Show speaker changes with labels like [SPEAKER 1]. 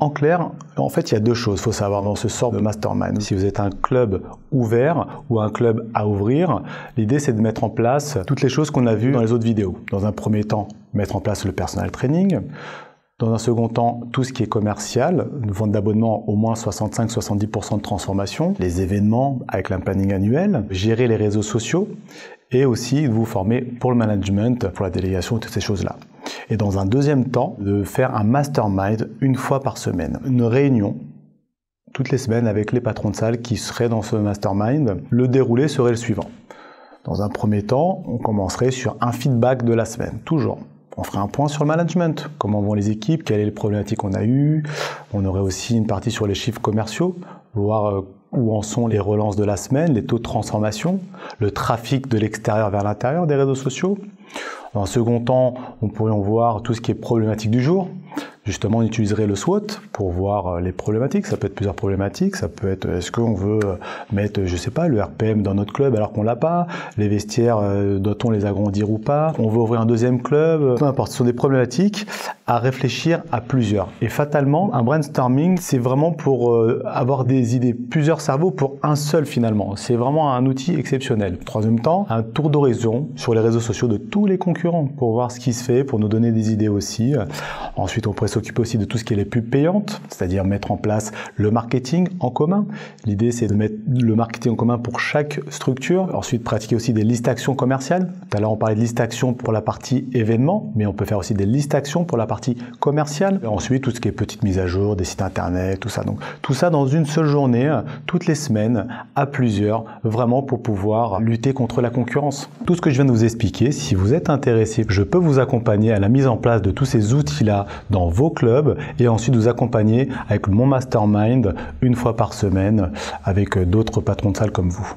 [SPEAKER 1] en clair, en fait, il y a deux choses qu'il faut savoir dans ce sort de mastermind. Si vous êtes un club ouvert ou un club à ouvrir, l'idée c'est de mettre en place toutes les choses qu'on a vues dans les autres vidéos. Dans un premier temps, mettre en place le personal training. Dans un second temps, tout ce qui est commercial, une vente d'abonnement au moins 65-70% de transformation, les événements avec un planning annuel, gérer les réseaux sociaux et aussi vous former pour le management, pour la délégation, toutes ces choses-là. Et dans un deuxième temps, de faire un mastermind une fois par semaine. Une réunion toutes les semaines avec les patrons de salle qui seraient dans ce mastermind. Le déroulé serait le suivant. Dans un premier temps, on commencerait sur un feedback de la semaine, toujours. On ferait un point sur le management, comment vont les équipes, quelles sont les problématiques qu'on a eues. On aurait aussi une partie sur les chiffres commerciaux, voir où en sont les relances de la semaine, les taux de transformation, le trafic de l'extérieur vers l'intérieur des réseaux sociaux. Dans un second temps, on pourrait voir tout ce qui est problématique du jour. Justement, on utiliserait le SWOT pour voir les problématiques. Ça peut être plusieurs problématiques. Ça peut être, est-ce qu'on veut mettre, je sais pas, le RPM dans notre club alors qu'on l'a pas? Les vestiaires, doit-on les agrandir ou pas? On veut ouvrir un deuxième club? Peu importe, ce sont des problématiques à réfléchir à plusieurs. Et fatalement, un brainstorming, c'est vraiment pour avoir des idées, plusieurs cerveaux pour un seul finalement. C'est vraiment un outil exceptionnel. Troisième temps, un tour d'horizon sur les réseaux sociaux de tous les concurrents pour voir ce qui se fait, pour nous donner des idées aussi. Ensuite, on pourrait s'occuper aussi de tout ce qui est les pubs payantes, c'est-à-dire mettre en place le marketing en commun. L'idée, c'est de mettre le marketing en commun pour chaque structure. Ensuite, pratiquer aussi des listes actions commerciales. Tout à l'heure, on parlait de listes actions pour la partie événement, mais on peut faire aussi des listes actions pour la partie commerciale. Et ensuite, tout ce qui est petite mise à jour, des sites internet, tout ça. Donc, tout ça dans une seule journée, toutes les semaines, à plusieurs, vraiment pour pouvoir lutter contre la concurrence. Tout ce que je viens de vous expliquer, si vous êtes intéressé, je peux vous accompagner à la mise en place de tous ces outils-là dans vos clubs et ensuite vous accompagner avec mon mastermind une fois par semaine avec d'autres patrons de salle comme vous.